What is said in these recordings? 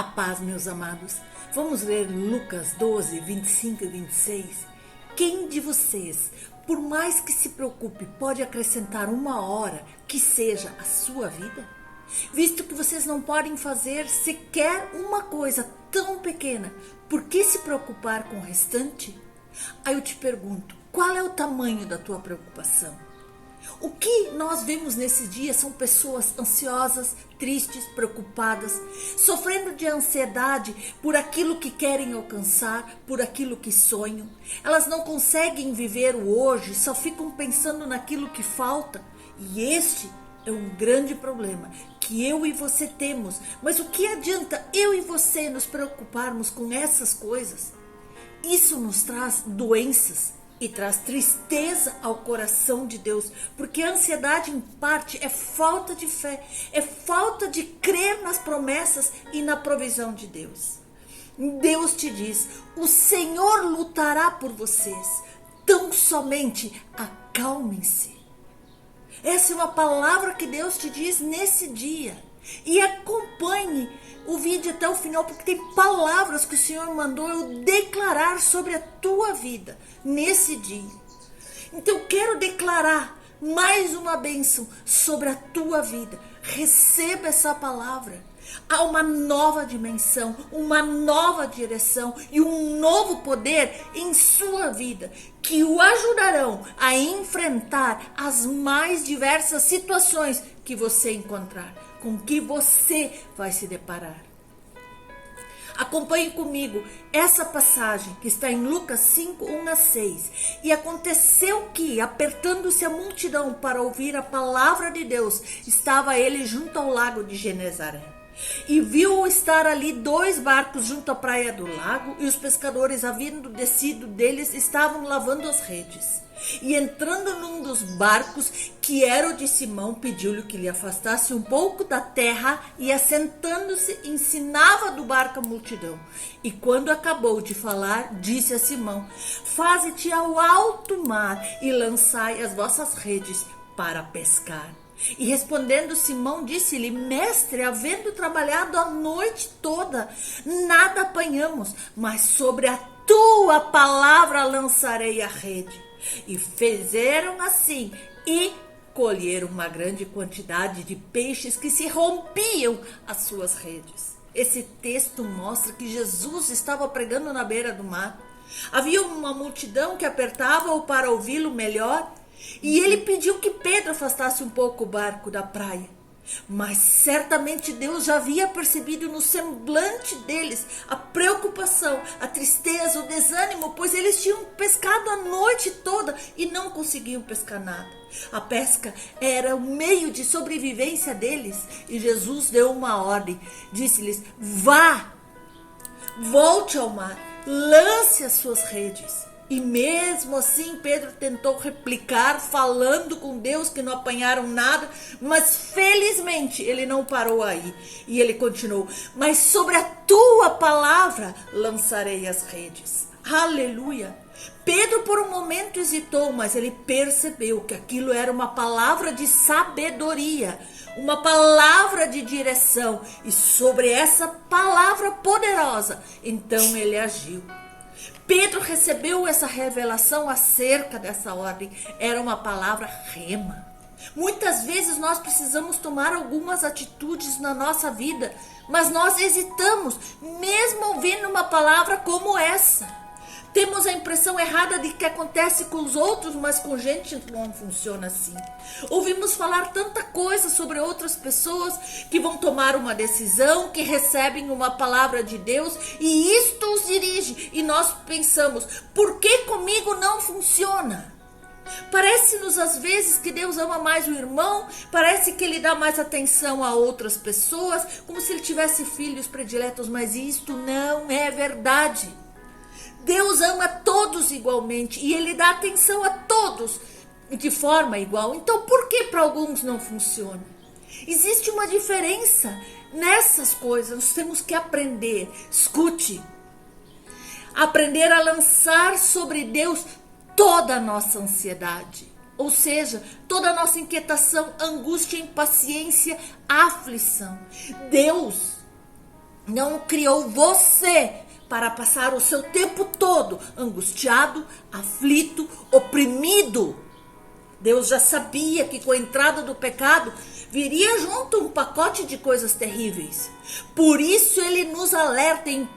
A paz, meus amados. Vamos ler Lucas 12, 25 e 26. Quem de vocês, por mais que se preocupe, pode acrescentar uma hora que seja a sua vida? Visto que vocês não podem fazer sequer uma coisa tão pequena, por que se preocupar com o restante? Aí eu te pergunto, qual é o tamanho da tua preocupação? O que nós vemos nesse dia são pessoas ansiosas, tristes, preocupadas, sofrendo de ansiedade por aquilo que querem alcançar, por aquilo que sonham. Elas não conseguem viver o hoje, só ficam pensando naquilo que falta. E este é um grande problema que eu e você temos. Mas o que adianta eu e você nos preocuparmos com essas coisas? Isso nos traz doenças e traz tristeza ao coração de Deus, porque a ansiedade em parte é falta de fé, é falta de crer nas promessas e na provisão de Deus. Deus te diz, o Senhor lutará por vocês, tão somente acalmem-se. Essa é uma palavra que Deus te diz nesse dia. E acompanhe o vídeo até o final, porque tem palavras que o Senhor mandou eu declarar sobre a tua vida nesse dia. Então eu quero declarar mais uma bênção sobre a tua vida. Receba essa palavra. Há uma nova dimensão, uma nova direção e um novo poder em sua vida que o ajudarão a enfrentar as mais diversas situações que você encontrar, com que você vai se deparar. Acompanhe comigo essa passagem que está em Lucas 5, 1 a 6. E aconteceu que, apertando-se a multidão para ouvir a palavra de Deus, estava ele junto ao lago de Genezaré. E viu estar ali 2 barcos junto à praia do lago, e os pescadores, havendo descido deles, estavam lavando as redes. E entrando num dos barcos, que era o de Simão, pediu-lhe que lhe afastasse um pouco da terra, e assentando-se, ensinava do barco a multidão. E quando acabou de falar, disse a Simão: faze-te ao alto mar e lançai as vossas redes para pescar. E respondendo Simão, disse-lhe: mestre, havendo trabalhado a noite toda, nada apanhamos, mas sobre a tua palavra lançarei a rede. E fizeram assim, e colheram uma grande quantidade de peixes que se rompiam as suas redes. Esse texto mostra que Jesus estava pregando na beira do mar. Havia uma multidão que apertava-o para ouvi-lo melhor, e ele pediu que Pedro afastasse um pouco o barco da praia. Mas certamente Deus já havia percebido no semblante deles a preocupação, a tristeza, o desânimo, pois eles tinham pescado a noite toda e não conseguiam pescar nada. A pesca era o meio de sobrevivência deles, e Jesus deu uma ordem, disse-lhes: vá, volte ao mar, lance as suas redes. E mesmo assim Pedro tentou replicar, falando com Deus que não apanharam nada, mas felizmente ele não parou aí. E ele continuou: mas sobre a tua palavra lançarei as redes. Aleluia! Pedro por um momento hesitou, mas ele percebeu que aquilo era uma palavra de sabedoria, uma palavra de direção. E sobre essa palavra poderosa, então ele agiu. Pedro recebeu essa revelação acerca dessa ordem. Era uma palavra rema. Muitas vezes nós precisamos tomar algumas atitudes na nossa vida, mas nós hesitamos, mesmo ouvindo uma palavra como essa. Temos a impressão errada de que acontece com os outros, mas com gente não funciona assim. Ouvimos falar tanta coisa sobre outras pessoas que vão tomar uma decisão, que recebem uma palavra de Deus, e isto os dirige. E nós pensamos: por que comigo não funciona? Parece-nos às vezes que Deus ama mais o irmão, parece que ele dá mais atenção a outras pessoas, como se ele tivesse filhos prediletos, mas isto não é verdade. Deus ama todos igualmente e ele dá atenção a todos de forma igual. Então por que para alguns não funciona? Existe uma diferença nessas coisas. Nós temos que aprender. Escute. Aprender a lançar sobre Deus toda a nossa ansiedade. Ou seja, toda a nossa inquietação, angústia, impaciência, aflição. Deus não criou você para passar o seu tempo todo angustiado, aflito, oprimido. Deus já sabia que com a entrada do pecado viria junto um pacote de coisas terríveis. Por isso ele nos alerta em 1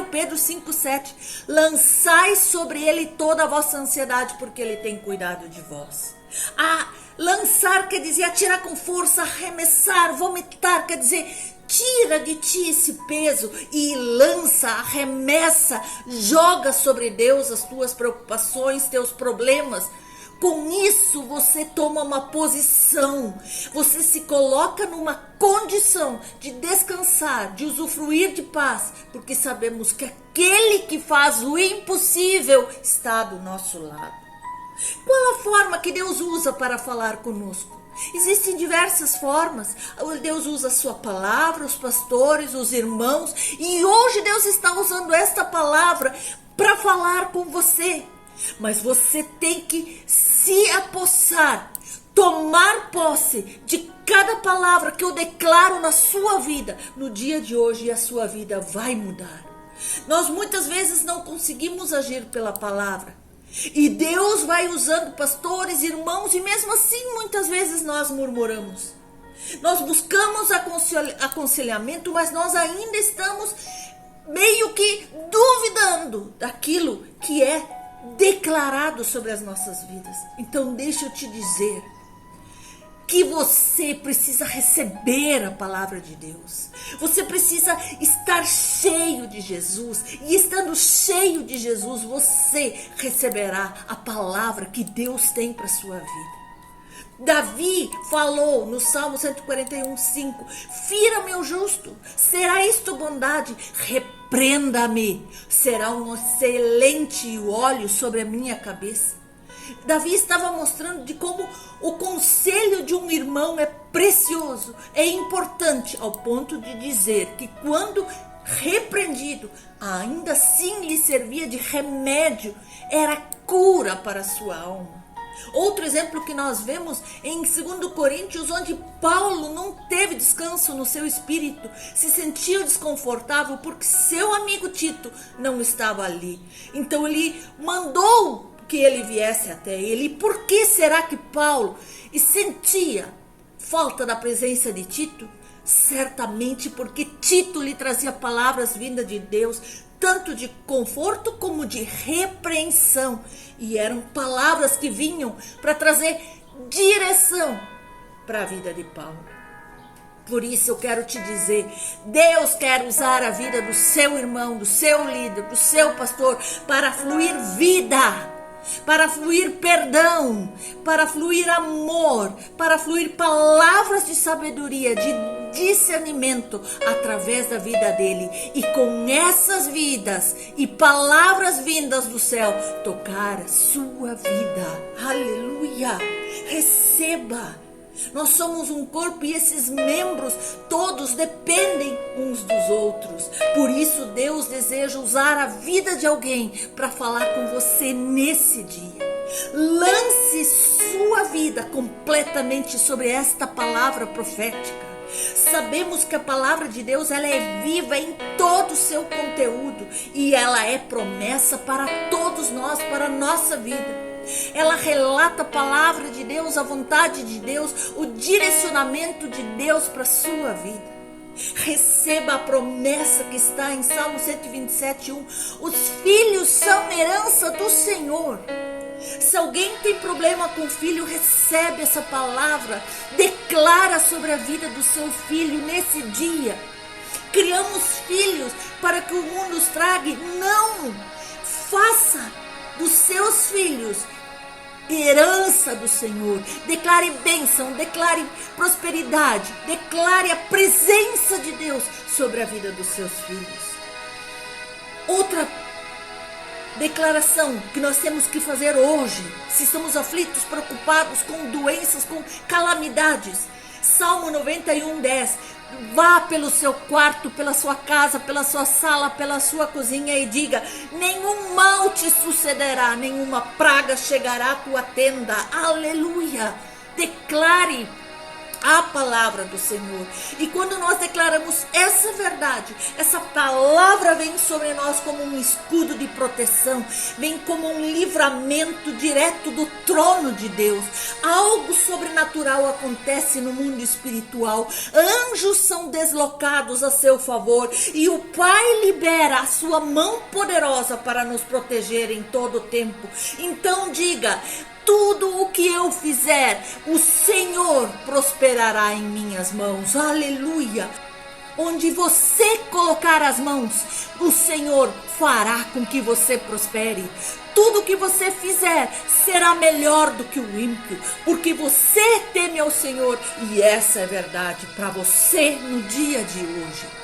Pedro 5,7: lançai sobre ele toda a vossa ansiedade, porque ele tem cuidado de vós. Lançar quer dizer atirar com força, arremessar, vomitar, quer dizer tira de ti esse peso e lança, arremessa, joga sobre Deus as tuas preocupações, teus problemas. Com isso você toma uma posição, você se coloca numa condição de descansar, de usufruir de paz, porque sabemos que aquele que faz o impossível está do nosso lado. Qual a forma que Deus usa para falar conosco? Existem diversas formas. Deus usa a sua palavra, os pastores, os irmãos, e hoje Deus está usando esta palavra para falar com você. Mas você tem que se apossar, tomar posse de cada palavra que eu declaro na sua vida no dia de hoje, e a sua vida vai mudar. Nós muitas vezes não conseguimos agir pela palavra, e Deus vai usando pastores, irmãos, e mesmo assim muitas vezes nós murmuramos. Nós buscamos aconselhamento, mas nós ainda estamos meio que duvidando daquilo que é declarado sobre as nossas vidas. Então deixa eu te dizer que você precisa receber a palavra de Deus. Você precisa estar cheio de Jesus. E estando cheio de Jesus, você receberá a palavra que Deus tem para a sua vida. Davi falou no Salmo 141:5: fira-me o justo, será isto bondade? Repreenda-me, será um excelente óleo sobre a minha cabeça. Davi estava mostrando de como o conselho de um irmão é precioso, é importante, ao ponto de dizer que quando repreendido, ainda assim lhe servia de remédio, era cura para a sua alma. Outro exemplo que nós vemos em 2 Coríntios, onde Paulo não teve descanso no seu espírito, se sentiu desconfortável porque seu amigo Tito não estava ali. Então ele mandou que ele viesse até ele. E por que será que Paulo sentia falta da presença de Tito? Certamente porque Tito lhe trazia palavras vindas de Deus, tanto de conforto como de repreensão. E eram palavras que vinham para trazer direção para a vida de Paulo. Por isso eu quero te dizer, Deus quer usar a vida do seu irmão, do seu líder, do seu pastor, para fluir vida, para fluir perdão, para fluir amor, para fluir palavras de sabedoria, de discernimento através da vida dele, e com essas vidas e palavras vindas do céu tocar a sua vida. Aleluia! Receba! Nós somos um corpo e esses membros todos dependem uns dos outros. Por isso Deus deseja usar a vida de alguém para falar com você nesse dia. Lance sua vida completamente sobre esta palavra profética. Sabemos que a palavra de Deus, ela é viva em todo o seu conteúdo, e ela é promessa para todos nós, para a nossa vida. Ela relata a palavra de Deus, a vontade de Deus, o direcionamento de Deus para a sua vida. Receba a promessa que está em Salmo 127:1. Os filhos são herança do Senhor. Se alguém tem problema com o filho, recebe essa palavra, declara sobre a vida do seu filho nesse dia. Criamos filhos para que o mundo os trague. Não! Faça dos seus filhos herança do Senhor. Declare bênção, declare prosperidade, declare a presença de Deus sobre a vida dos seus filhos. Outra declaração que nós temos que fazer hoje, se estamos aflitos, preocupados com doenças, com calamidades. Salmo 91:10. Vá pelo seu quarto, pela sua casa, pela sua sala, pela sua cozinha e diga: nenhum mal te sucederá, nenhuma praga chegará à tua tenda. Aleluia! Declare a palavra do Senhor. E quando nós declaramos essa verdade, essa palavra vem sobre nós como um escudo de proteção, vem como um livramento direto do trono de Deus. Algo sobrenatural acontece no mundo espiritual, anjos são deslocados a seu favor e o Pai libera a sua mão poderosa para nos proteger em todo o tempo. Então diga: tudo o que eu fizer, o Senhor prosperará em minhas mãos. Aleluia! Onde você colocar as mãos, o Senhor fará com que você prospere. Tudo que você fizer será melhor do que o ímpio, porque você teme ao Senhor, e essa é verdade para você no dia de hoje.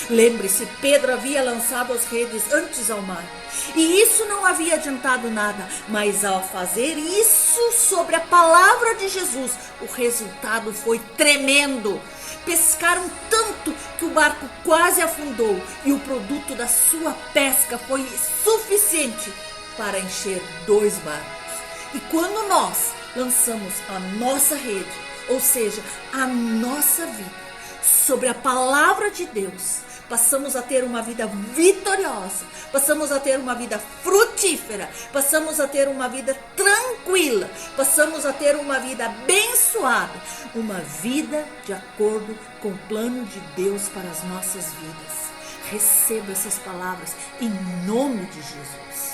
Lembre-se, Pedro havia lançado as redes antes ao mar, e isso não havia adiantado nada, mas ao fazer isso sobre a palavra de Jesus, o resultado foi tremendo. Pescaram tanto que o barco quase afundou, e o produto da sua pesca foi suficiente para encher 2 barcos. E quando nós lançamos a nossa rede, ou seja, a nossa vida, sobre a palavra de Deus, passamos a ter uma vida vitoriosa, passamos a ter uma vida frutífera, passamos a ter uma vida tranquila, passamos a ter uma vida abençoada, uma vida de acordo com o plano de Deus para as nossas vidas. Receba essas palavras em nome de Jesus.